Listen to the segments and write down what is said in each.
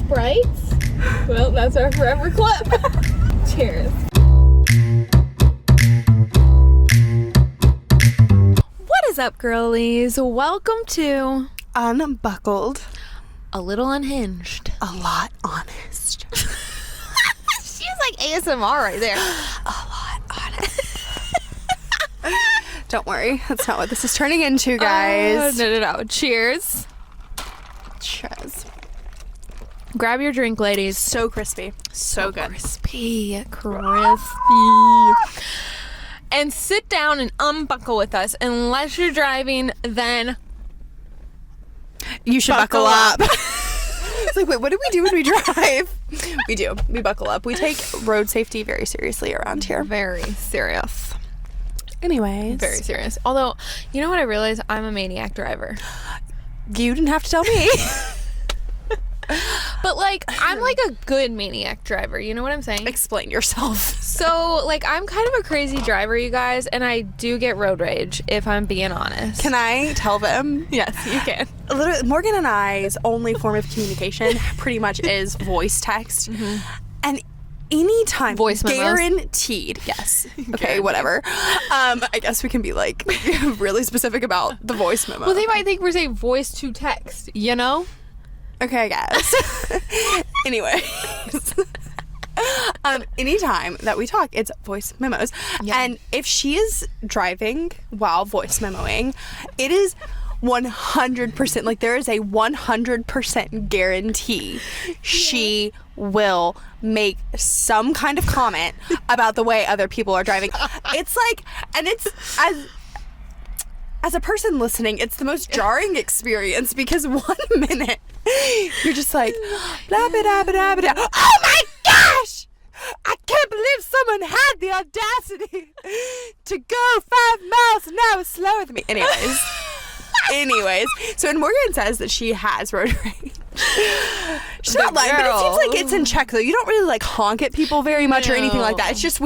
Sprites. Well, that's our forever clip. Cheers. What is up, girlies? Welcome to Unbuckled. A little unhinged. A lot honest. She's like ASMR right there. A lot honest. Don't worry, that's not what this is turning into, guys. No. Cheers. Cheers. Grab your drink, ladies. So crispy. So good. Crispy. And sit down and unbuckle with us. Unless you're driving, then You should buckle up. It's like, wait, what do we do when we drive? We do. We buckle up. We take road safety very seriously around here. Very serious. Anyways. Very serious. Although, you know what I realized? I'm a Maniac driver. You didn't have to tell me. But, like, I'm like a good Maniac driver. You know what I'm saying? Explain yourself. So, like, I'm kind of a crazy driver, you guys, and I do get road rage, if I'm being honest. Can I tell them? Yes, you can. Literally, Morgan and I's only form of communication pretty much is voice text. Mm-hmm. And anytime, voice memos. Guaranteed. Yes. Okay, whatever. I guess we can be like really specific about the voice memo. Well, they might think we're saying voice to text, you know? Okay, I guess. Anyways. Anytime that we talk, it's voice memos. Yeah. And if she is driving while voice memoing, it is 100%, like there is a 100% guarantee she will make some kind of comment about the way other people are driving. It's like, and it's as a person listening, it's the most jarring experience because 1 minute you're just like blah blah blah blah blah. Oh my gosh! I can't believe someone had the audacity to go 5 miles an hour slower than me. Anyways, so when Morgan says that she has road rage, she's not lying, but it seems like it's in check though. You don't really like honk at people very much or anything like that. It's just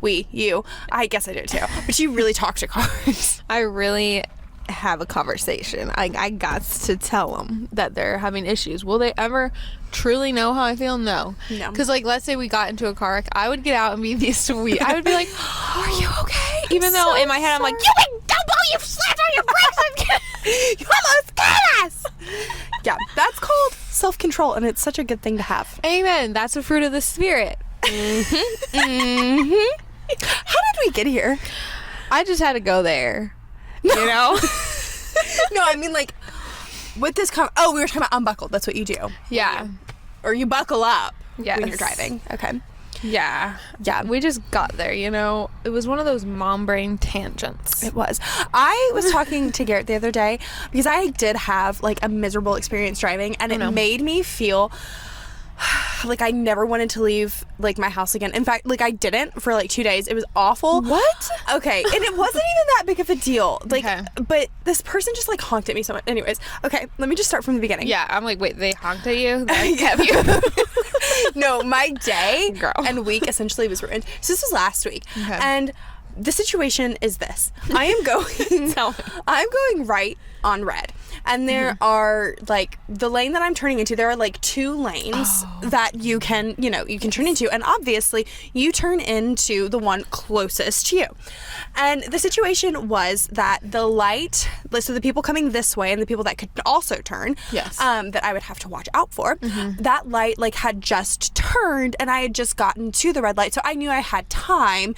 you. I guess I do too. But you really talk to cars. I really have a conversation. I got to tell them that they're having issues. Will they ever truly know how I feel? No. Because, like, let's say we got into a car wreck, I would get out and be the sweet. I would be like, are you okay? Even though in my head I'm like, you big dumbo, you slammed on your brakes. You almost got us. Yeah, that's called self-control, and it's such a good thing to have. Amen. That's a fruit of the spirit. Mm-hmm. Mm-hmm. How did we get here? I just had to go there. No. You know? No, I mean, like, with this we were talking about unbuckled. That's what you do. Yeah. Or you buckle up when you're driving. Okay. Yeah. We just got there, you know? It was one of those mom brain tangents. It was. I was talking to Garrett the other day because I did have, like, a miserable experience driving, and it made me feel like I never wanted to leave, like, my house again. In fact, like, I didn't for, like, 2 days. It was awful. What? Okay. And it wasn't even that big of a deal. Like, but this person just, like, honked at me so much. Anyways, okay, let me just start from the beginning. Yeah, I'm like, wait, they honked at you? They kept you? No, my day and week essentially was ruined. So this was last week. Okay. And the situation is this. I'm going right on red. And there are, like, the lane that I'm turning into, there are, like, 2 lanes that you can turn into. And obviously, you turn into the one closest to you. And the situation was that the light, so the people coming this way and the people that could also turn, that I would have to watch out for, that light, like, had just turned and I had just gotten to the red light. So I knew I had time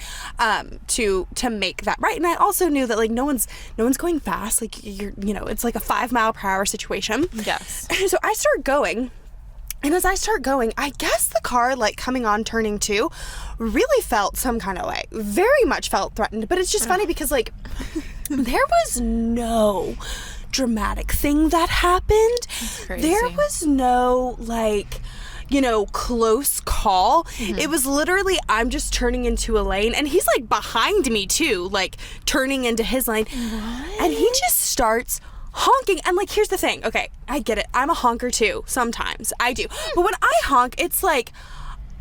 to make that right. And I also knew that, like, no one's going fast. Like, it's like a 5-mile-per-hour situation. Yes. And so I start going. And as I start going, I guess the car, like, coming on turning 2 really felt some kind of way. Very much felt threatened. But it's just funny because, like, there was no dramatic thing that happened. That's crazy. There was no, like, close call. Mm-hmm. It was literally, I'm just turning into a lane, and he's, like, behind me too, like, turning into his lane. What? And he just starts honking. And, like, here's the thing. Okay, I get it. I'm a honker too. Sometimes I do. But when I honk, it's like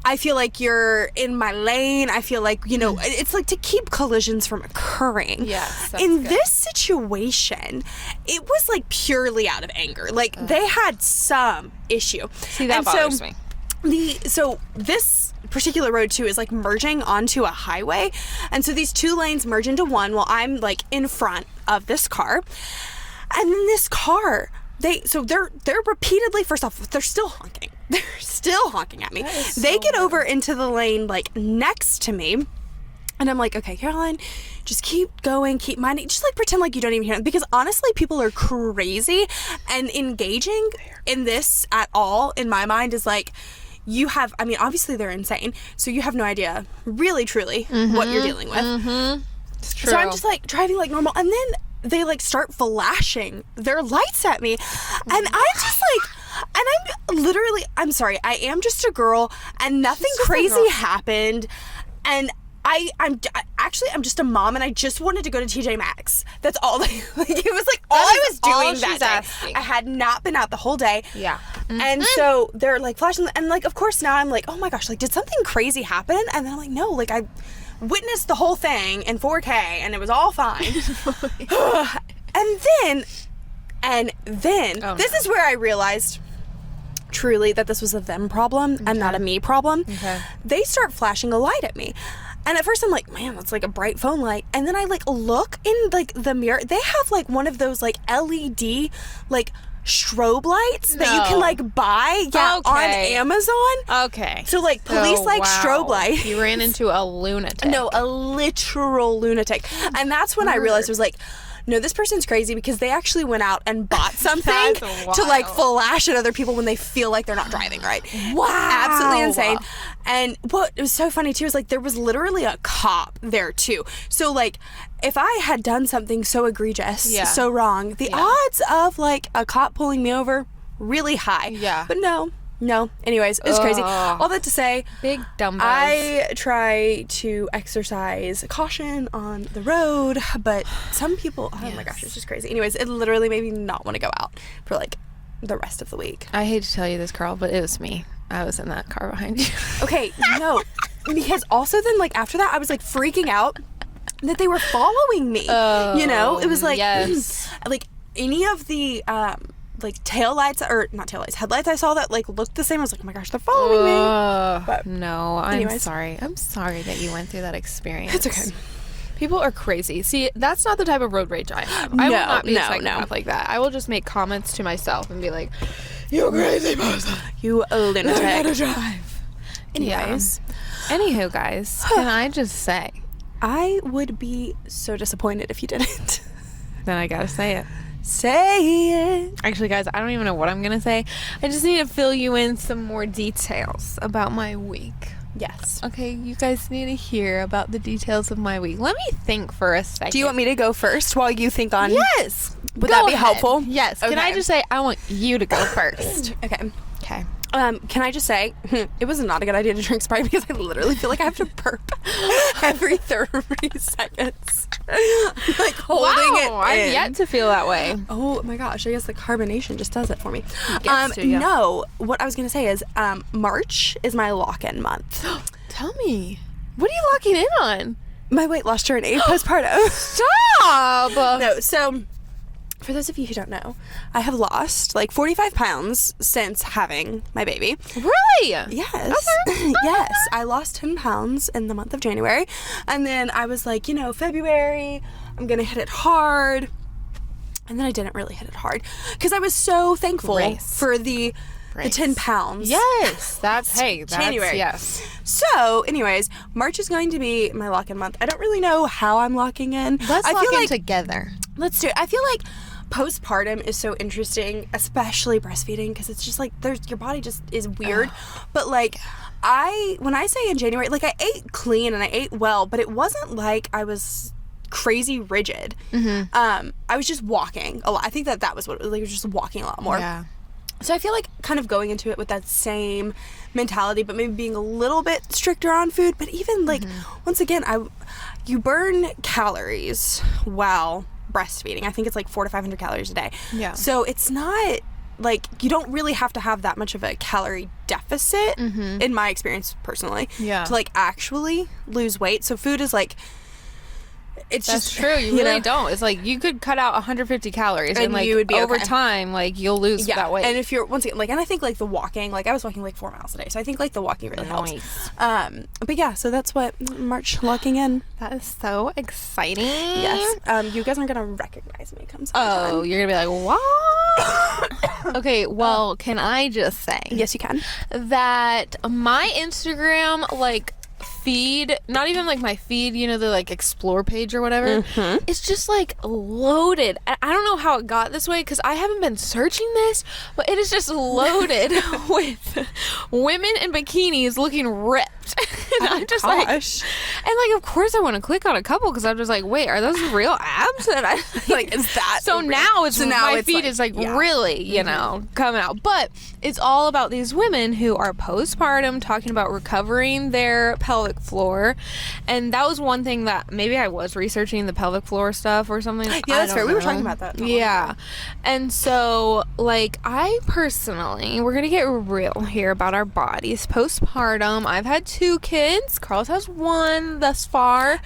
I feel like you're in my lane. I feel like, you know, it's like to keep collisions from occurring. Yes. In this situation, it was like purely out of anger. Like they had some issue. See, that bothers me. So this particular road too is like merging onto a highway, and so these two lanes merge into one while I'm like in front of this car, and then this car they're repeatedly, first off, they're still honking at me. They get over into the lane like next to me, and I'm like, okay, Caroline, just keep going, keep minding, just like pretend like you don't even hear them, because honestly people are crazy, and engaging in this at all in my mind is like, you have, I mean, obviously they're insane, so you have no idea, really, truly, what you're dealing with. It's true. So I'm just, like, driving like normal, and then they, like, start flashing their lights at me, and I'm just, like, and I'm literally, I'm sorry, I am just a girl, and nothing crazy happened, and I'm just a mom, and I just wanted to go to TJ Maxx. That's all. Like, it was like all I was doing that day. Asking. I had not been out the whole day. Yeah. And so they're like flashing, and like of course now I'm like, oh my gosh, like did something crazy happen? And then I'm like, no, like I witnessed the whole thing in 4K, and it was all fine. and then this is where I realized truly that this was a them problem and not a me problem. Okay. They start flashing a light at me. And at first I'm like, man, that's like a bright phone light. And then I like look in like the mirror. They have like one of those like LED like strobe lights that you can like buy on Amazon. Okay. So like police strobe light. You ran into a lunatic. No, a literal lunatic. And that's when I realized, it was like, no, this person's crazy, because they actually went out and bought something to like flash at other people when they feel like they're not driving right. Wow. Absolutely insane. And what was so funny too is like there was literally a cop there too. So like if I had done something so egregious, so wrong, the odds of like a cop pulling me over really high. Yeah. But no. Anyways, it was crazy. All that to say, big dumbbells. I try to exercise caution on the road, but some people, oh my gosh, it's just crazy. Anyways, it literally made me not want to go out for like the rest of the week. I hate to tell you this, Carl, but it was me. I was in that car behind you. Okay, no, because also then like after that I was like freaking out that they were following me. You know, it was like like any of the like headlights I saw that like looked the same. I was like, oh my gosh, they're following me. But no, I'm sorry that you went through that experience. It's okay. People are crazy. See, that's not the type of road rage I have. I will not be a psychopath like that. I will just make comments to myself and be like, you crazy person, you lunatic, learn how to drive. Anyways, anywho, guys, can I just say, I would be so disappointed if you didn't. Then I gotta say it. Say it. Actually, guys, I don't even know what I'm gonna say. I just need to fill you in some more details about my week. Yes. Okay, you guys need to hear about the details of my week. Let me think for a second. Do you want me to go first while you think on? Yes. Would that be helpful? Yes. Okay. Can I just say I want you to go first? Okay. Okay. Can I just say, it was not a good idea to drink Sprite, because I literally feel like I have to burp every 30 seconds. Like holding it in. I've yet to feel that way. Oh my gosh, I guess the carbonation just does it for me. No, what I was going to say is March is my lock-in month. Tell me. What are you locking in on? My weight loss journey, postpartum. Stop! No, so for those of you who don't know, I have lost like 45 pounds since having my baby. Really? Yes. Okay. Yes. I lost 10 pounds in the month of January. And then I was like, February, I'm going to hit it hard. And then I didn't really hit it hard because I was so thankful for the 10 pounds. Yes. That's January. Yes. So, anyways, March is going to be my lock-in month. I don't really know how I'm locking in. Let's lock in together. Let's do it. I feel like postpartum is so interesting, especially breastfeeding, because it's just like your body just is weird. But like when I say in January, like I ate clean and I ate well, but it wasn't like I was crazy rigid. I was just walking a lot. I think that was what it was like. I was just walking a lot more. Yeah. So I feel like kind of going into it with that same mentality, but maybe being a little bit stricter on food. But even like once again, you burn calories while breastfeeding. I think it's like 400 to 500 calories a day. Yeah. So it's not like, you don't really have to have that much of a calorie deficit, in my experience personally, to, like, actually lose weight. So food is, like, it's That's just true. You really don't. It's like you could cut out 150 calories and like you would be over okay. time, like you'll lose that weight. And if you're once again, like, and I think like the walking, like I was walking like 4 miles a day, so I think like the walking really helps. But yeah, so that's what March locking in. That is so exciting. Yes. You guys aren't gonna recognize me come Oh, you're gonna be like, what? Okay, well, can I just say? Yes, you can. That my Instagram, like, feed, not even like my feed, you know, the like explore page or whatever, it's just like loaded. I don't know how it got this way because I haven't been searching this, but it is just loaded with women in bikinis looking ripped. And I'm just like, and like, of course I want to click on a couple because I'm just like, wait, are those real abs? And I like, is that so real? Now it's my feed like, is like really, you know, coming out. But it's all about these women who are postpartum, talking about recovering their pelvic floor. And that was one thing that maybe I was researching, the pelvic floor stuff or something. Yeah, that's fair. We were talking about that. Yeah. And so, like, I personally, we're gonna get real here about our bodies. Postpartum, I've had 2 kids. Carlos has 1 thus far.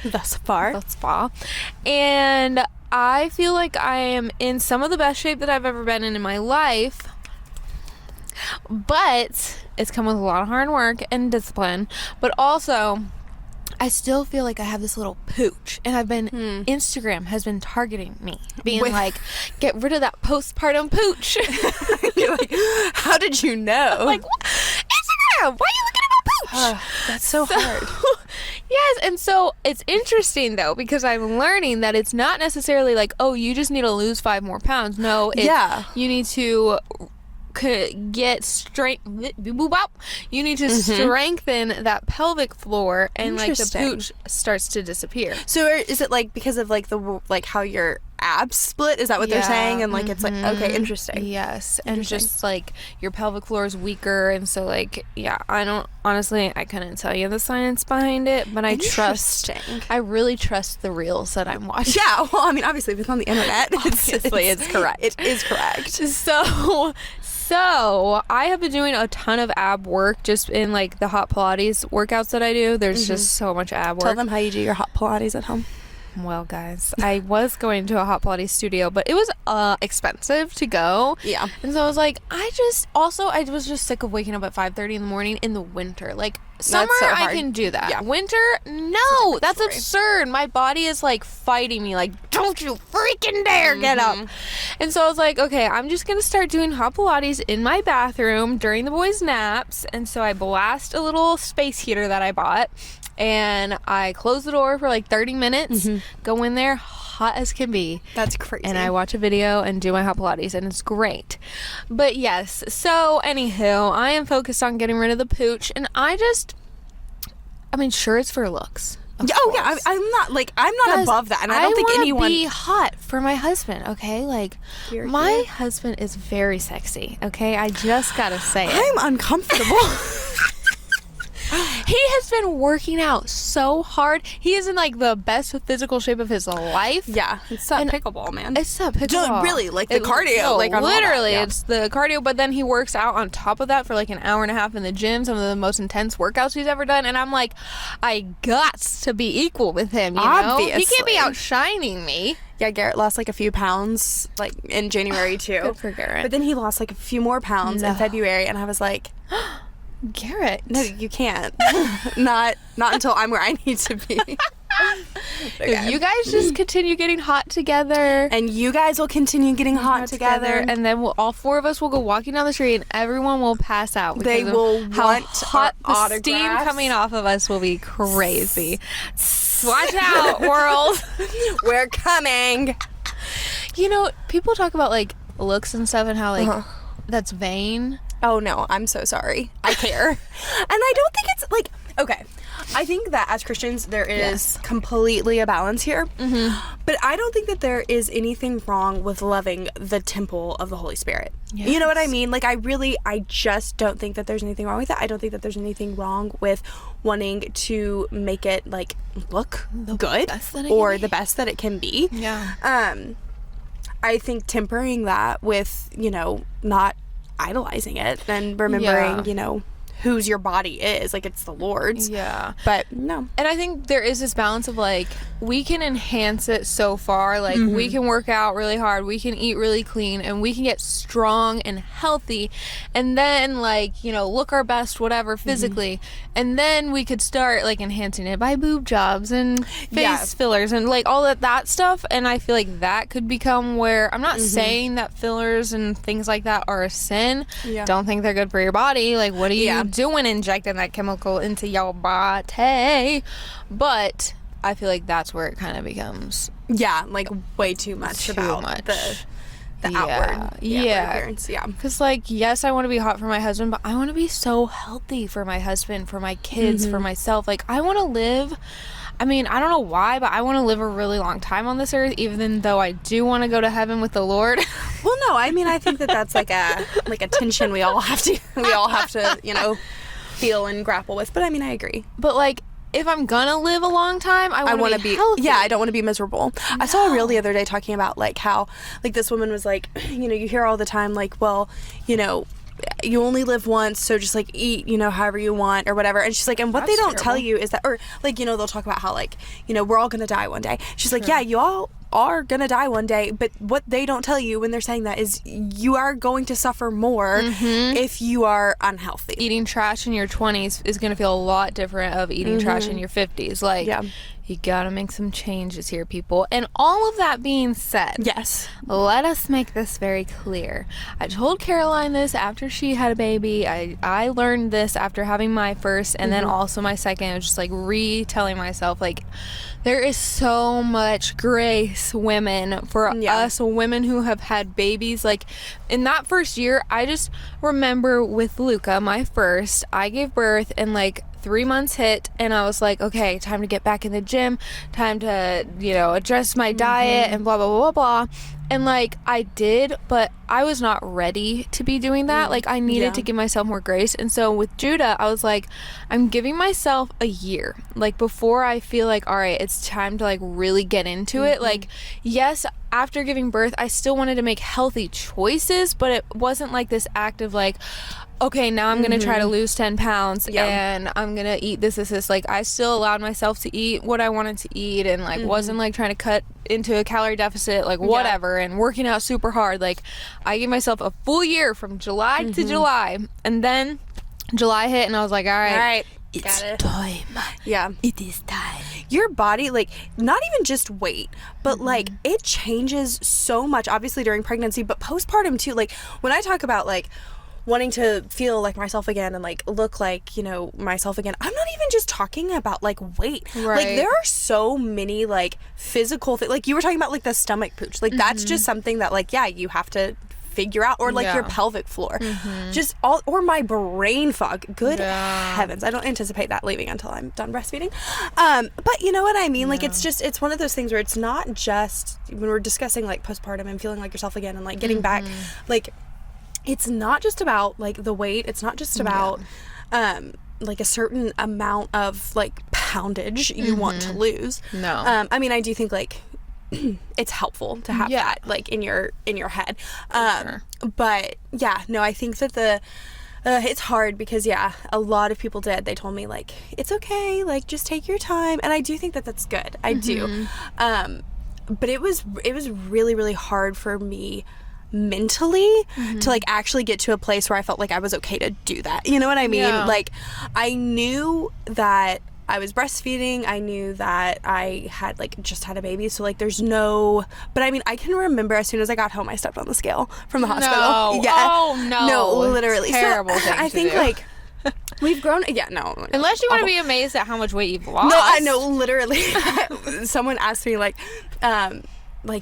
And I feel like I am in some of the best shape that I've ever been in my life. But it's come with a lot of hard work and discipline. But also, I still feel like I have this little pooch, and I've been Instagram has been targeting me, being like, get rid of that postpartum pooch. You're like, how did you know? Like, what? Instagram, why are you looking at my pooch? That's so hard. Yes, and so it's interesting though, because I'm learning that it's not necessarily like, oh, you just need to lose 5 more pounds. No, you need to get strength. You need to strengthen that pelvic floor, and like the pooch starts to disappear. So is it like because of like the like how your abs split? Is that what they're saying? And like it's like, okay, interesting. Yes, and just like your pelvic floor is weaker, and so like I couldn't tell you the science behind it, but I really trust the reels that I'm watching. Yeah, well, I mean, obviously if it's on the internet, it's correct. It is correct. So I have been doing a ton of ab work just in like the hot Pilates workouts that I do. There's just so much ab work. Tell them how you do your hot Pilates at home. Well, guys, I was going to a hot Pilates studio, but it was expensive to go. Yeah. And so I was like, I was just sick of waking up at 5:30 in the morning in the winter. Like, summer, I can do that. Yeah. Winter, no, that's absurd. My body is like fighting me, like, don't you freaking dare get up. And so I was like, okay, I'm just going to start doing hot Pilates in my bathroom during the boys' naps. And so I blast a little space heater that I bought, and I close the door for like 30 minutes, go in there, hot as can be. That's crazy. And I watch a video and do my hot Pilates, and it's great. But yes, so anywho, I am focused on getting rid of the pooch, and sure, it's for looks. I'm not above that, and I don't think anyone. I want to be hot for my husband, okay? Like, my husband is very sexy, okay? I just gotta say it. I'm uncomfortable. He has been working out so hard. He is in like the best physical shape of his life. Yeah, it's that pickleball, man. It's that pickleball. Really, like the cardio. No, like literally, it's the cardio. But then he works out on top of that for like an hour and a half in the gym. Some of the most intense workouts he's ever done. And I'm like, I got to be equal with him. You know, he can't be outshining me. Yeah, Garrett lost like a few pounds like in January too. Good for Garrett. But then he lost like a few more pounds in February, and I was like, Garrett, no, you can't. not until I'm where I need to be. Okay. You guys just continue getting hot together, and you guys will continue getting hot together, and then all 4 of us will go walking down the street, and everyone will pass out. They will want hot the steam coming off of us will be crazy. Watch out, world. We're coming. You know, people talk about like looks and stuff and how like that's vain. Oh no, I'm so sorry. I care. And I don't think it's like, okay, I think that as Christians there is completely a balance here. But I don't think that there is anything wrong with loving the temple of the Holy Spirit. Yes. You know what I mean? Like I just don't think that there's anything wrong with that. I don't think that there's anything wrong with wanting to make it like look good or the best that it can be. Yeah. I think tempering that with, you know, not idolizing it and remembering, you know, whose your body is, like, it's the Lord's. Yeah. But no. And I think there is this balance of, like, we can enhance it so far. Like, we can work out really hard, we can eat really clean, and we can get strong and healthy, and then, like, you know, look our best, whatever, physically, and then we could start, like, enhancing it by boob jobs and face fillers and, like, all that stuff. And I feel like that could become where, I'm not saying that fillers and things like that are a sin. Don't think they're good for your body. Like, what are you doing injecting that chemical into your body? But I feel like that's where it kind of becomes like way too much about the outward appearance. Because, like, yes, I want to be hot for my husband, but I want to be so healthy for my husband, for my kids, for myself. Like, I want to live, I mean, I don't know why, but I want to live a really long time on this earth, even though I do want to go to heaven with the Lord. Well, no, I mean, I think that's like a tension we all have to, you know, feel and grapple with. But I mean, I agree. But, like, if I'm gonna live a long time, I want to be healthy. Yeah, I don't want to be miserable. No. I saw a reel the other day talking about, like, how, like, this woman was like, you know, you hear all the time, like, well, you know, you only live once, so just, like, eat, you know, however you want or whatever. And she's like, and what they don't tell you is that, or, like, you know, they'll talk about how, like, you know, we're all gonna die one day. She's like, yeah, you all are gonna die one day, but what they don't tell you when they're saying that is you are going to suffer more if you are unhealthy. Eating trash in your 20s is gonna feel a lot different of eating trash in your 50s. Like, you gotta make some changes here, people. And all of that being said, let us make this very clear. I told Caroline this after she had a baby. I learned this after having my first and then also my second. I was just, like, retelling myself, like, there is so much grace, women, for us women who have had babies. Like, in that first year, I just remember with Luca, my first, I gave birth and, like, 3 months hit, and I was like, okay, time to get back in the gym, time to, you know, adjust my diet and blah, blah, blah, blah. And, like, I did, but I was not ready to be doing that. Like, I needed to give myself more grace. And so with Judah, I was like, I'm giving myself a year, like, before I feel like, all right, it's time to, like, really get into it. Like, yes, after giving birth, I still wanted to make healthy choices, but it wasn't like this act of, like, okay, now I'm gonna try to lose 10 pounds and I'm gonna eat this. Like, I still allowed myself to eat what I wanted to eat, and, like, wasn't, like, trying to cut into a calorie deficit, like, whatever, and working out super hard. Like, I gave myself a full year from July to July, and then July hit, and I was like, all right, it's time. Yeah. It is time. Your body, like, not even just weight, but, like, it changes so much, obviously, during pregnancy, but postpartum, too. Like, when I talk about, like, wanting to feel like myself again and, like, look like, you know, myself again, I'm not even just talking about, like, weight. Like, there are so many, like, physical things. Like, you were talking about, like, the stomach pooch. Like, that's just something that, like, you have to figure out, or, like, your pelvic floor, just all, or my brain fog. Good heavens, I don't anticipate that leaving until I'm done breastfeeding. But you know what I mean? Like, it's just, it's one of those things where it's not just, when we're discussing, like, postpartum and feeling like yourself again and, like, getting back, like, it's not just about, like, the weight. It's not just about like, a certain amount of, like, poundage you want to lose. No. I mean, I do think, like, it's helpful to have that, like, in your head. But no, I think that it's hard because a lot of people did. They told me, like, it's okay, like, just take your time, and I do think that that's good. I do. But it was really, really hard for me mentally to, like, actually get to a place where I felt like I was okay to do that. You know what I mean? Like, I knew that I was breastfeeding. I knew that I had, like, just had a baby. So, like, there's no, but I mean, I can remember as soon as I got home, I stepped on the scale from the hospital. No. Yeah. Oh, no. No, literally. Terrible thing I think, like, we've grown. No. Unless you want to be amazed at how much weight you've lost. No, I know, literally. Someone asked me, like,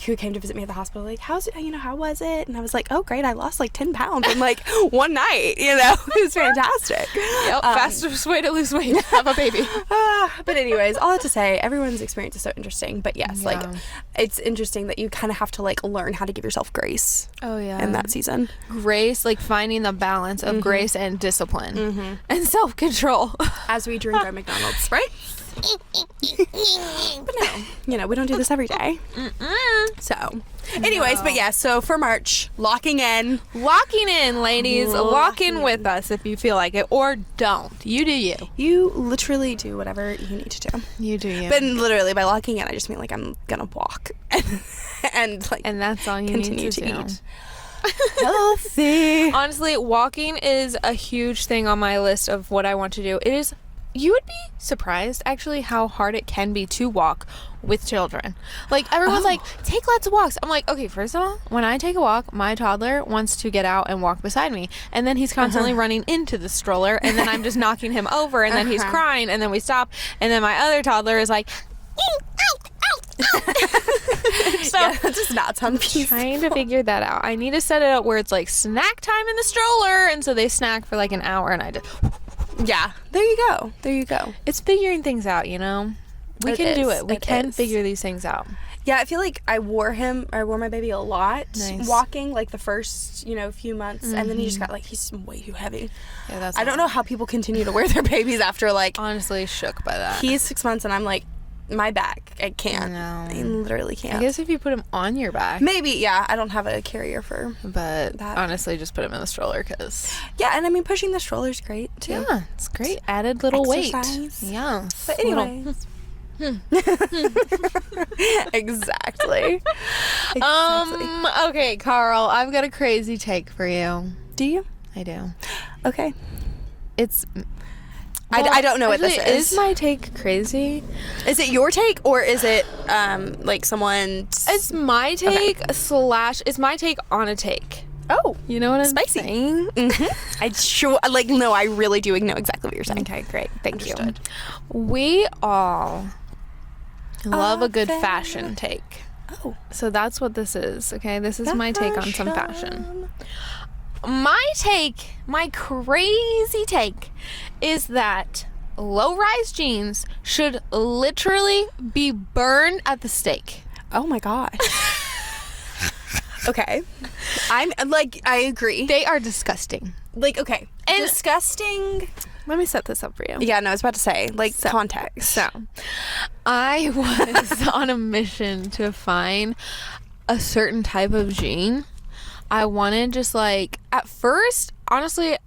who came to visit me at the hospital, like, how was it? And I was like, oh, great, I lost, like, 10 pounds in, like, one night, you know? It was fantastic. Yep, fastest way to lose weight, have a baby. But anyways, all that to say, everyone's experience is so interesting, but yes, like, it's interesting that you kind of have to, like, learn how to give yourself grace. In that season. Grace, like, finding the balance of grace and discipline and self-control. As we drink our McDonald's, right? But no, you know, we don't do this every day. So Anyways, but yeah, so for March, locking in, ladies. Lock in with us if you feel like it, or don't. You do you. You literally do whatever you need to do. You do you. But literally, by locking in, I just mean like I'm gonna walk and that's all you continue need to do. eat healthy. Honestly, walking is a huge thing on my list of what I want to do. It is. You would be surprised, actually, how hard it can be to walk with children. Like, everyone's like, take lots of walks. I'm like, okay, first of all, when I take a walk, my toddler wants to get out and walk beside me. And then he's constantly running into the stroller, and then I'm just knocking him over, and then he's crying, and then we stop. And then my other toddler is like, so yeah, that does not sound peaceful. Trying to figure that out. I need to set it up where it's like snack time in the stroller, and so they snack for like an hour, and I just... Yeah, there you go. It's figuring things out, you know? We can do it. We can figure these things out. Yeah, I feel like I wore my baby a lot walking, like the first, few months, and then he just got like, he's way too heavy. Yeah, I don't know how people continue to wear their babies after like... Honestly, shook by that. He's 6 months, and I'm like, my back, I can't. No. I literally can't. I guess if you put him on your back. Maybe, yeah. I don't have a carrier for But that. Honestly, just put him in the stroller because... Yeah, and I mean, pushing the stroller's great, too. Yeah, it's great. Added little exercise. Weight. Yeah. But anyway. Exactly. Okay, Carl, I've got a crazy take for you. Do you? I do. Okay. It's... I don't know what this is. Is my take crazy? Is it your take, or is it like someone's... It's my take / it's my take on a take. Oh. You know what I'm spicy. saying? Mm-hmm. No, I really do know exactly what you're saying. Okay, great. Thank you. We all love a good fashion take. Oh. So that's what this is, okay? This is my take on some fashion. My crazy take is that low-rise jeans should literally be burned at the stake. Oh my god. Okay. I agree. They are disgusting. Like, okay. And disgusting. Let me set this up for you. Yeah, no, I was about to say, context. So, I was on a mission to find a certain type of jean. I wanted just at first, honestly,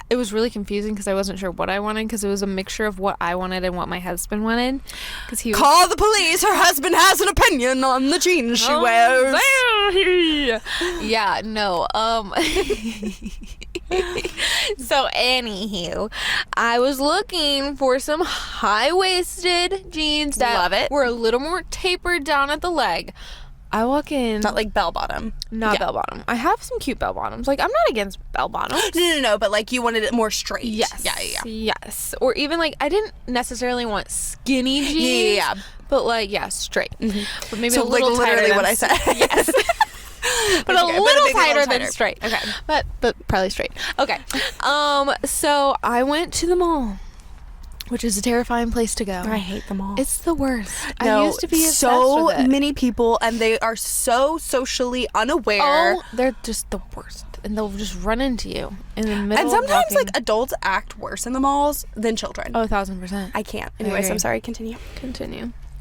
it was really confusing because I wasn't sure what I wanted because it was a mixture of what I wanted and what my husband wanted. Because he call the police. Her husband has an opinion on the jeans she wears. Yeah, no. So anywho, I was looking for some high-waisted jeans that were a little more tapered down at the leg. I walk in... Not like bell-bottom. Not bell-bottom. I have some cute bell-bottoms. I'm not against bell-bottoms. No, but you wanted it more straight. Yes. Yeah. Yes. Or even I didn't necessarily want skinny jeans. Yeah. But straight. Mm-hmm. But maybe so a little tighter literally than... what I said. Yes. But a little tighter than straight. Okay. But probably straight. Okay. So I went to the mall, which is a terrifying place to go. I hate the mall. It's the worst. No, I used to be obsessed so with it. many people, and they are so socially unaware. Oh, they're just the worst. And they'll just run into you in the middle. And sometimes of walking. adults act worse in the malls than children. Oh, 1,000%. I can't. Anyways, I'm sorry. Continue.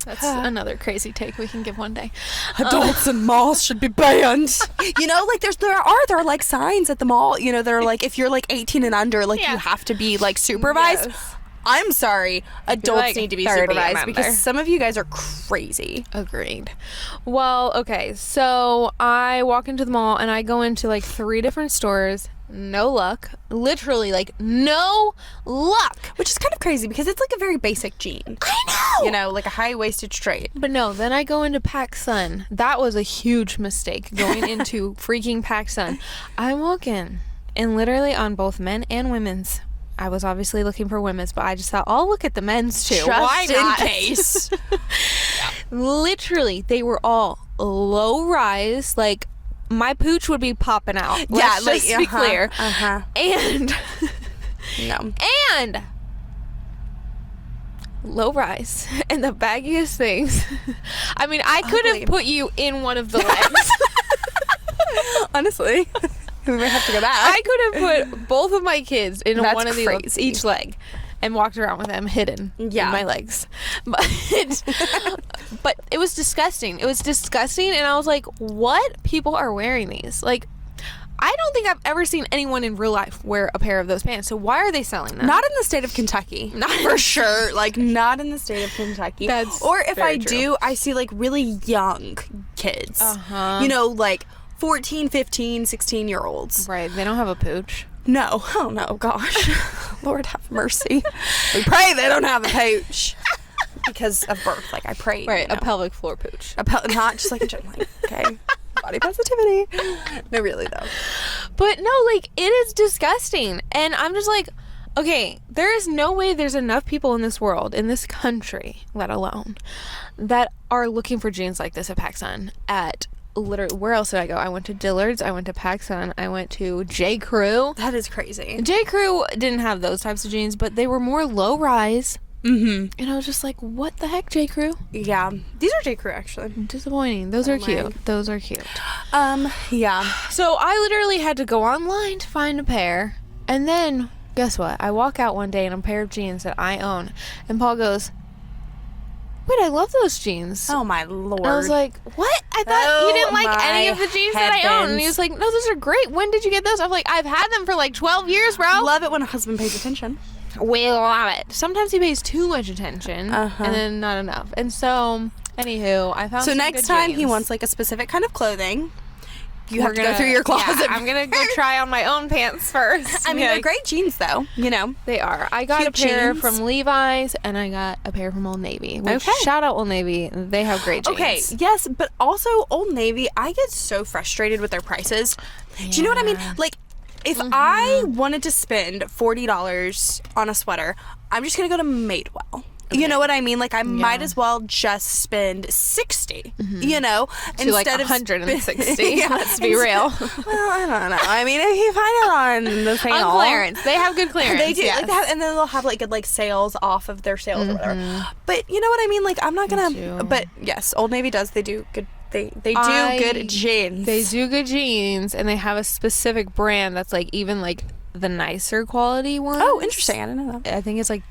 That's another crazy take we can give one day. Adults in malls should be banned. There are signs at the mall. That are if you're 18 and under, you have to be supervised. Yes. I'm sorry. Adults need to be supervised because some of you guys are crazy. Agreed. Well, okay. So I walk into the mall and I go into 3 different stores. No luck. Literally, no luck. Which is kind of crazy because it's a very basic jean. I know. A high-waisted straight. But no, then I go into PacSun. That was a huge mistake, going into freaking PacSun. I walk in, and literally on both men and women's, I was obviously looking for women's, but I just thought, I'll look at the men's too. Why not? In case. Literally, they were all low-rise, my pooch would be popping out. Let's just be clear. And and low rise and the baggiest things. I mean, I could have put you in one of the legs. Honestly, we might have to go back. I could have put both of my kids in one of these each leg. And walked around with them hidden in my legs. But But it was disgusting. It was disgusting, and I was like, what? People are wearing these. Like, I don't think I've ever seen anyone in real life wear a pair of those pants. So why are they selling them? Not in the state of Kentucky. Not for sure. Like, not in the state of Kentucky. Or if I do, I see, like, really young kids. You know, like 14, 15, 16-year-olds. Right. They don't have a pooch. No. Oh, no. Gosh. Lord have mercy. We pray they don't have a pooch. Because of birth. Like, I pray. Right. A pelvic floor pooch. Not just like a like, okay. Body positivity. No, really, though. But no, like, it is disgusting. And I'm just like, okay, there is no way there's enough people in this world, in this country, let alone, that are looking for jeans like this at PacSun. At literally, where else did I go? I went to Dillard's, I went to PacSun, I went to J. Crew. That is crazy. J. Crew didn't have those types of jeans, but they were more low rise. And I was just like, what the heck, J. Crew? Yeah. These are J. Crew, actually. Disappointing. Those are cute. Those are cute. Yeah. So I literally had to go online to find a pair. And then, guess what? I walk out one day in a pair of jeans that I own. And Paul goes, wait, I love those jeans. Oh, my Lord. And I was like, what? I thought you didn't like any of the jeans that I own. And he was like, no, those are great. When did you get those? I was like, I've had them for like 12 years, bro. Love it when a husband pays attention. We love it. Sometimes he pays too much attention and then not enough. And so, anywho, I found so some next good time jeans. he wants like a specific kind of clothing, you have to go through your closet. Yeah, I'm gonna go try on my own pants first. I mean, they're great jeans though. You know, they are. I got cute a pair jeans from Levi's and I got a pair from Old Navy. Which, shout out Old Navy. They have great jeans. Okay, yes, but also Old Navy. I get so frustrated with their prices. Yeah. Do you know what I mean? Like, if I wanted to spend $40 on a sweater, I'm just gonna go to Madewell. Okay. You know what I mean? Like, I might as well just spend $60. You know, to instead of $160. Let's be real. Well, I don't know. I mean, if you find it on the sale, on clearance, they have good clearance. They do, yes. like that, and then they'll have like good like sales off of their sales or whatever. But you know what I mean? Like, I'm not gonna. But yes, Old Navy does. They do good. They do good jeans. They do good jeans, and they have a specific brand that's like even like the nicer quality one. Oh, interesting. I didn't know that. I think it's like,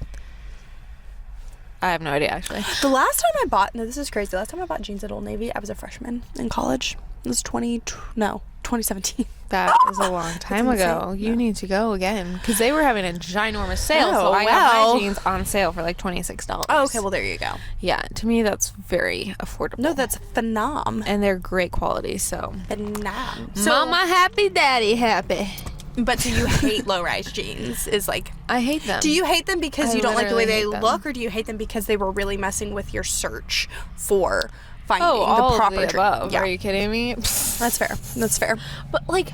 I have no idea actually. The last time I bought, no, this is crazy. The last time I bought jeans at Old Navy, I was a freshman in college. It was 2017. That is a long time ago. You need to go again because they were having a ginormous sale. So I got my jeans on sale for like $26. Oh, okay. Well, there you go. Yeah, to me that's very affordable. No, that's phenom. And they're great quality. So phenom. So, Mama happy, Daddy happy. But do you hate low-rise jeans? Is like, I hate them. Do you hate them because you don't like the way they look, or do you hate them because they were really messing with your search for finding the proper of the above. Yeah. Are you kidding me? That's fair. That's fair. But like,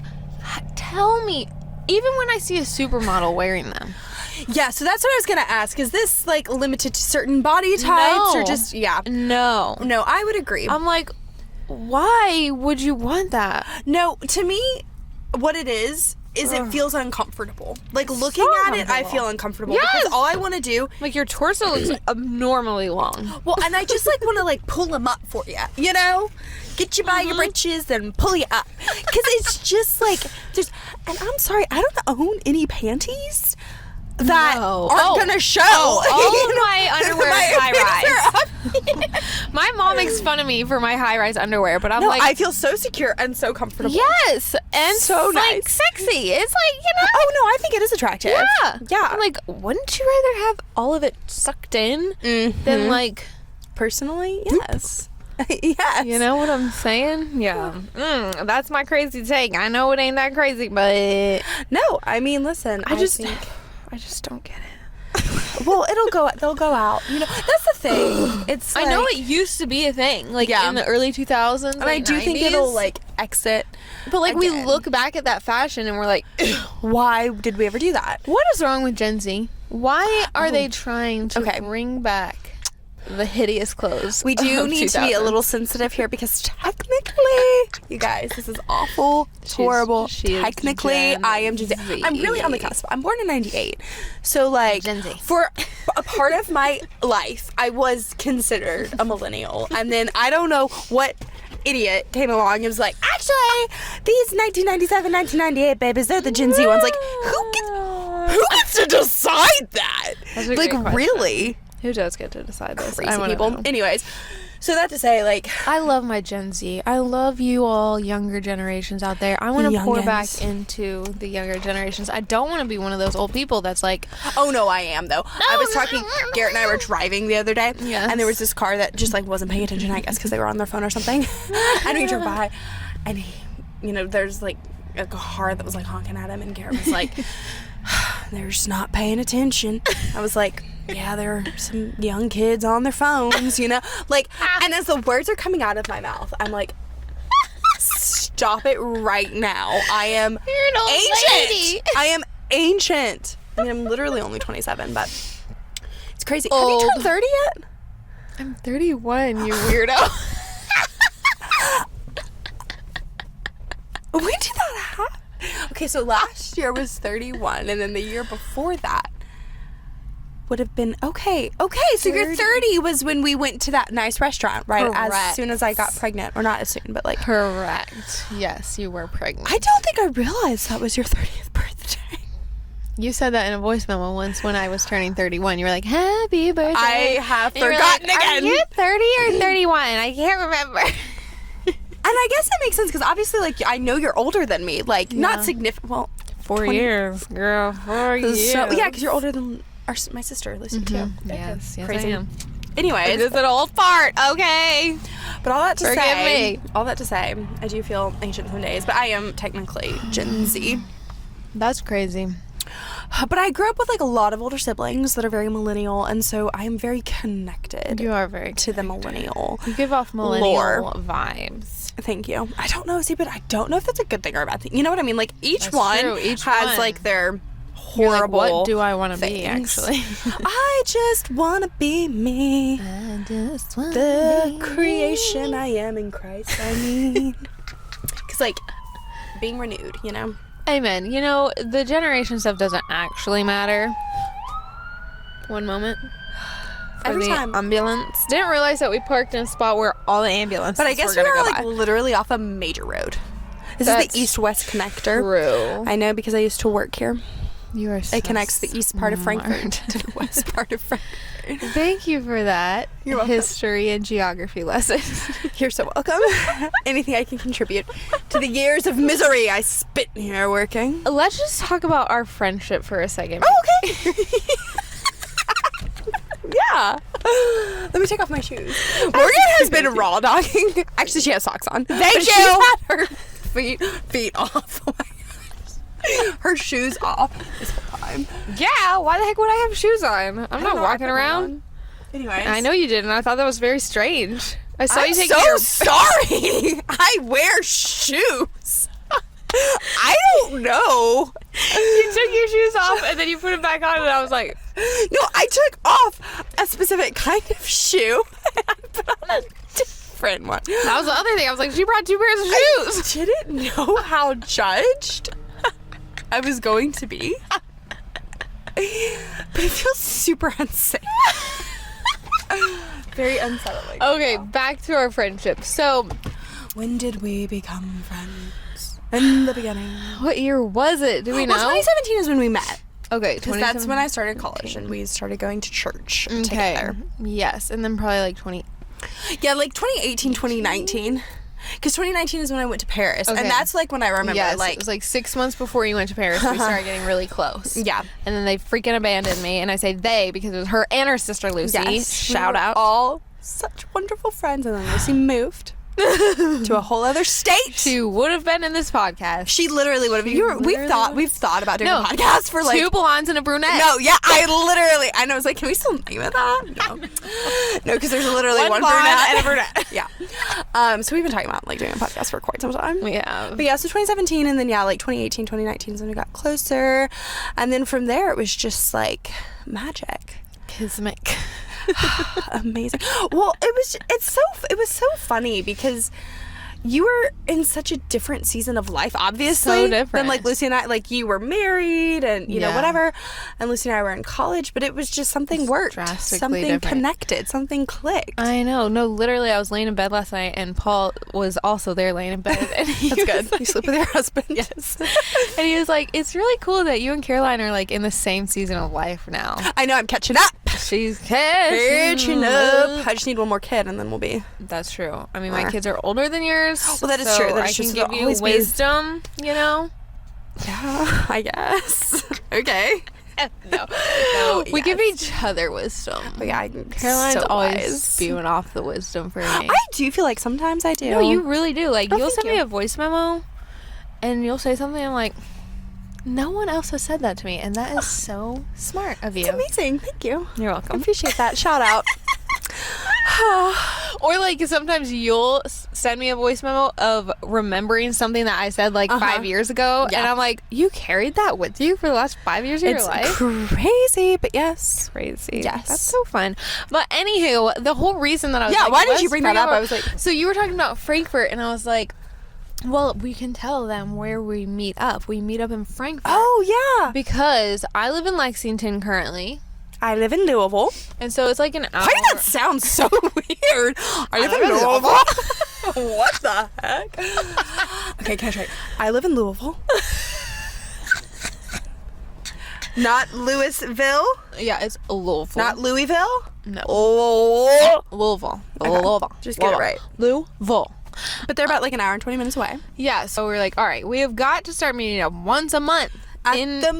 tell me, even when I see a supermodel wearing them. Yeah, so that's what I was gonna ask. Is this like limited to certain body types, or just No, I would agree. I'm like, why would you want that? No, to me, what it is it feels uncomfortable. Like, looking at it, I feel uncomfortable. Yes! Because all I want to do... Like, your torso looks abnormally long. Well, and I just, like, want to, like, pull them up for you, you know? Get you by your britches and pull you up. Because it's just, like, there's... And I'm sorry, I don't own any panties that aren't gonna show. All of my underwear is high-rise. My mom makes fun of me for my high-rise underwear, but I'm like... I feel so secure and so comfortable. Yes! And so nice. Like, sexy. It's like, you know... Oh, no, I think it is attractive. Yeah. I'm like, wouldn't you rather have all of it sucked in than, like... Personally, yes. Yes. You know what I'm saying? Yeah. That's my crazy take. I know it ain't that crazy, but... No, I mean, listen, I just don't get it. Well, they'll go out. You know, that's the thing. It's I know it used to be a thing, like in the early 2000s. And I do 90s. Think it'll like exit. But like again. We look back at that fashion and we're like, why did we ever do that? What is wrong with Gen Z? Why are they trying to bring back the hideous clothes? We do need to be a little sensitive here because technically, you guys, this is awful, horrible. Technically, I am Gen Z. I'm really on the cusp. I'm born in 98. So like, Gen Z. For a part of my life, I was considered a millennial. And then I don't know what idiot came along and was like, actually, these 1997, 1998 babies, they're the Gen Z ones. Like, who gets to decide that? That's a like, great really? Who does get to decide this? Crazy people. Anyways, So that to say, like, I love my Gen Z. I love you all younger generations out there. I want to pour back into the younger generations. I don't want to be one of those old people that's like, oh no, I am though. I was talking, Garrett and I were driving the other day, and there was this car that just like wasn't paying attention, I guess, because they were on their phone or something. And we drove by, and he, you know, there's like a car that was like honking at him, and Garrett was like, they're just not paying attention. I was like, yeah, there are some young kids on their phones, you know, like, and as the words are coming out of my mouth, I'm like, stop it right now. I am ancient. Lady. I am ancient. I mean, I'm literally only 27, but it's crazy. Old. Have you turned 30 yet? I'm 31, you weirdo. When did that happen? Okay, so last year was 31, and then the year before that would have been okay, so your 30 was when we went to that nice restaurant, right? Correct. As soon as I got pregnant, or not as soon, but like, correct. Yes, you were pregnant. I don't think I realized that was your 30th birthday. You said that in a voice memo once when I was turning 31. You were like, happy birthday. I have forgotten like, again. Are you 30 or 31? I can't remember. And I guess that makes sense, because obviously, like, I know you're older than me, like, not significant. Well, 4 years, girl. 4 years. So, yeah, because you're older than my sister, Lucy, too. Yes, crazy. I am. Anyways, this is an old fart, okay? But all that to Forgive say, I do feel ancient some days, but I am technically Gen Z. That's crazy. But I grew up with like a lot of older siblings that are very millennial, and so I am very connected. You are very to the millennial. You give off millennial vibes. Thank you. I don't know, but I don't know if that's a good thing or a bad thing. You know what I mean? Like each That's one true. Each has one. Like their horrible. Like, what do I want to things. be? Actually, I just want to be me. I just want the creation I am in Christ. I mean, because like being renewed, you know. Amen. You know, the generation stuff doesn't actually matter. One moment. Every time. Ambulance. Didn't realize that we parked in a spot where all the ambulances But I guess were we gonna are go like by. literally off a major road. This That's is the east-west connector. True. I know because I used to work here. You are so It connects the east part of Frankfurt smart. to the west part of Frankfurt. Thank you for that. You're welcome. History and geography lesson. You're so welcome. Anything I can contribute to the years of misery I spent here working. Let's just talk about our friendship for a second. Oh, okay. Yeah. Let me take off my shoes. Morgan has been raw dogging. Actually, she has socks on. Thank you. She's had her feet off. Oh my gosh. Her shoes off this whole time. Yeah, why the heck would I have shoes on? I'm not walking around. Anyways. I know you did, and I thought that was very strange. I saw you take so your... sorry. I wear shoes. I don't know. You took your shoes off, and then you put them back on, and I was like... No, I took off a specific kind of shoe, and I put on a different one. That was the other thing. I was like, she brought 2 pairs of shoes. I didn't know how judged I was going to be. But it feels super unsafe. Very unsettling. Okay, back to our friendship. So, when did we become friends? In the beginning. what year was it? Do we know? Well, 2017 is when we met. Okay, Because that's when I started college and we started going to church together. Yes, and then probably like 20... Yeah, like 2018, 2019. Because 2019 is when I went to Paris. Okay. And that's like when I remember, Yes, like... it was like 6 months before you went to Paris. We started getting really close. Yeah. And then they freaking abandoned me. And I say they because it was her and her sister Lucy. Yes, Shout we were out. all such wonderful friends. And then Lucy moved to a whole other state. She would have been in this podcast. She literally would have. We've thought about doing a podcast for like 2 blondes and a brunette. No, yeah, I know. I was like, can we still name it that? No, because there's literally one blonde brunette and a brunette. Yeah. So we've been talking about like doing a podcast for quite some time. Yeah. But yeah, so 2017 and then like 2018, 2019 is when we got closer, and then from there it was just like magic. Kismic. Amazing. Well, it was so funny because you were in such a different season of life, obviously. So different. Than like Lucy and I. Like you were married and you know whatever, and Lucy and I were in college. But it was just something worked, something different. connected, something clicked. I know. No, literally, I was laying in bed last night, and Paul was also there laying in bed. And That's good. Like, you sleep with your husband. Yes. And he was like, "It's really cool that you and Caroline are like in the same season of life now." I know. I'm catching up. She's catching up. I just need one more kid, and then we'll be. That's true. I mean, my kids are older than yours. Well, that is true. That is I can give you wisdom, you know? Yeah, I guess. Okay. No. We give each other wisdom. But yeah, Caroline's always spewing off the wisdom for me. I do feel like sometimes I do. No, you really do. Like, you'll send me a voice memo, and you'll say something, I'm like, no one else has said that to me, and that is so smart of you. It's amazing. Thank you. You're welcome. I appreciate that. Shout out. Or like sometimes you'll send me a voice memo of remembering something that I said like 5 years ago, and I'm like, you carried that with you for the last 5 years of your life? Crazy, but yes. Crazy. Yes. That's so fun. But anywho, the whole reason that I was why did you bring that up? I was like, so you were talking about Frankfurt, and I was like, well, we can tell them where we meet up. We meet up in Frankfurt. Oh, yeah. Because I live in Lexington currently. I live in Louisville. And so it's like an hour. Why did that sound so weird? I live in Louisville. What the heck? Okay, can I try? I live in Louisville. Not Louisville? Yeah, it's Louisville. Not Louisville? No. Oh. Louisville. Okay. Louisville. Just get it right. Louisville. But they're about like an hour and 20 minutes away. Yeah, so we're like, all right, we have got to start meeting up once a month. In the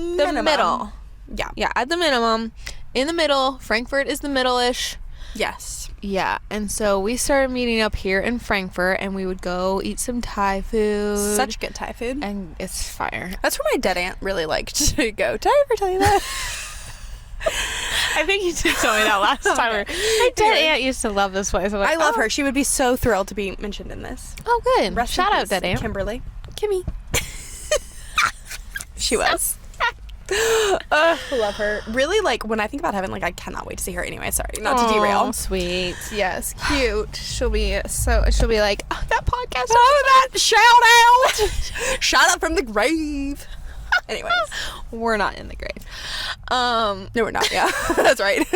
middle. Yeah. Yeah, at the minimum. In the middle. Frankfurt is the middle-ish. Yes. Yeah, and so we started meeting up here in Frankfurt, and we would go eat some Thai food. Such good Thai food. And it's fire. That's where my dead aunt really liked to go. Did I ever tell you that? I think you did tell me that last time. My dead aunt used to love this place. I love her. She would be so thrilled to be mentioned in this. Oh, good. Shout out, dead aunt. Kimberly. Kimmy. She was. Love her. Really, like, when I think about heaven, like, I cannot wait to see her anyway. Sorry, not to derail. Sweet. Yes, cute. She'll be like, oh, that podcast. Oh, that shout out. Shout out from the grave. Anyways. We're not in the grave. No, we're not. Yeah. That's right.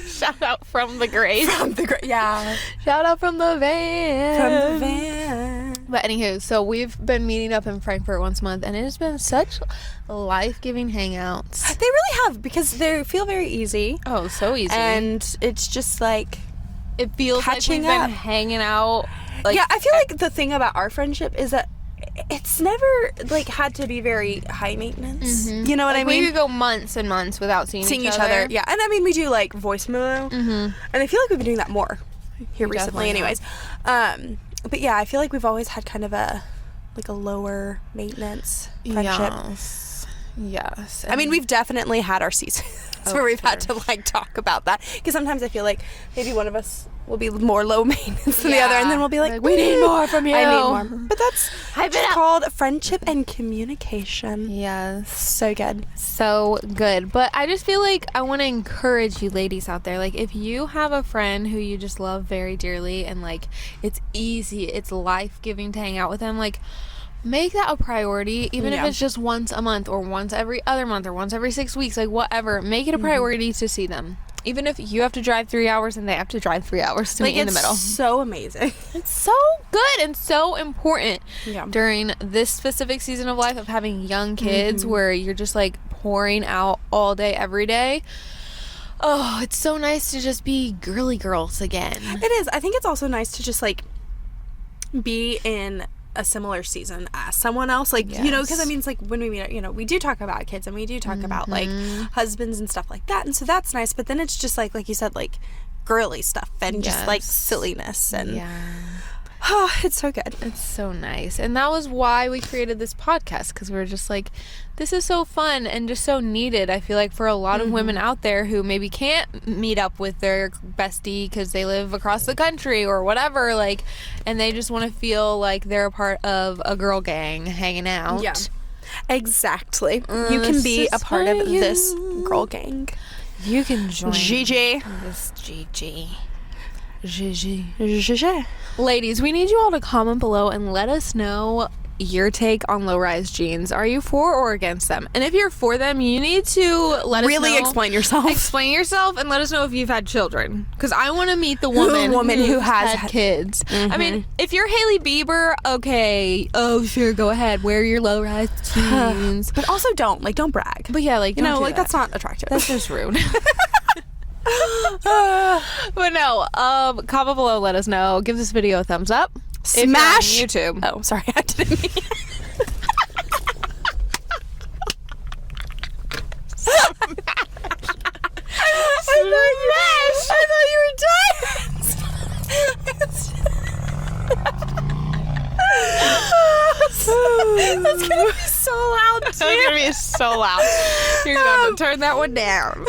Shout out from the grave. From the grave. Yeah. Shout out from the van. From the van. But anywho, so we've been meeting up in Frankfurt once a month, and it has been such life-giving hangouts. They really have, because they feel very easy. Oh, so easy. And it's just like, it feels like we've been hanging out. Like, yeah, I feel like the thing about our friendship is that it's never like had to be very high maintenance. Mm-hmm. You know what I mean? We could go months and months without seeing each other. Yeah, and I mean, we do like voice memo, and I feel like we've been doing that more here recently. Anyways, but yeah, I feel like we've always had kind of a lower maintenance friendship. Yes. I mean, we've definitely had our seasons where we've had to like talk about that, because sometimes I feel like maybe one of us will be more low maintenance than the other, and then we'll be like, we need more from you. I need more. But that's called friendship and communication. Yes. So good. So good. But I just feel like I want to encourage you ladies out there. Like, if you have a friend who you just love very dearly, and like it's easy, it's life-giving to hang out with them, like, make that a priority, even if it's just once a month or once every other month or once every 6 weeks, like whatever. Make it a priority to see them. Even if you have to drive 3 hours and they have to drive 3 hours to meet in the middle. It's so amazing. It's so good and so important during this specific season of life of having young kids where you're just like pouring out all day, every day. Oh, it's so nice to just be girly girls again. It is. I think it's also nice to just like be in a similar season as someone else, like, you know, because I mean, it's like when we meet, you know, we do talk about kids and we do talk about like husbands and stuff like that, and so that's nice. But then it's just like you said, like girly stuff and just like silliness, and oh, it's so good. It's so nice. And that was why we created this podcast, because we were just like, this is so fun and just so needed, I feel like, for a lot of women out there who maybe can't meet up with their bestie because they live across the country or whatever, like, and they just want to feel like they're a part of a girl gang hanging out. Yeah, exactly. You can be a part of this girl gang. You can join GG. This GG. Ladies, we need you all to comment below and let us know your take on low-rise jeans. Are you for or against them? And if you're for them, you need to let us know. Really explain yourself. Explain yourself and let us know if you've had children. Because I want to meet the woman who has had kids. I mean, if you're Hailey Bieber, okay. Oh, sure, go ahead. Wear your low-rise jeans. But also don't brag. But yeah, like, you know, like, that's not attractive. That's just rude. But no, comment below, let us know. Give this video a thumbs up. Smash if you're on YouTube. Oh, sorry, I didn't mean I thought you were done. That's gonna be so loud too. That's gonna be so loud. You're gonna have to turn that one down.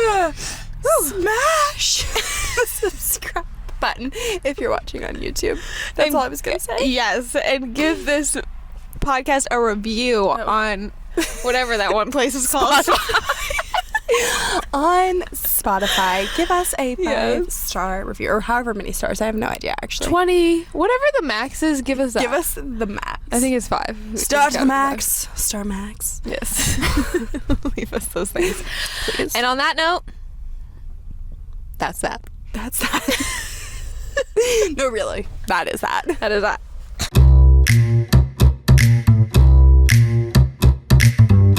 Smash the subscribe button if you're watching on YouTube. That's all I was gonna say. Yes, and give this podcast a review on whatever that one place is called. On Spotify, give us a 5-star review, or however many stars. I have no idea, actually. 20, whatever the max is, give us that. Give us the max. I think it's 5. Star max. Star max. Yes. Leave us those things. Please. And on that note, that's that. That's that. No, really. That is that. That is that.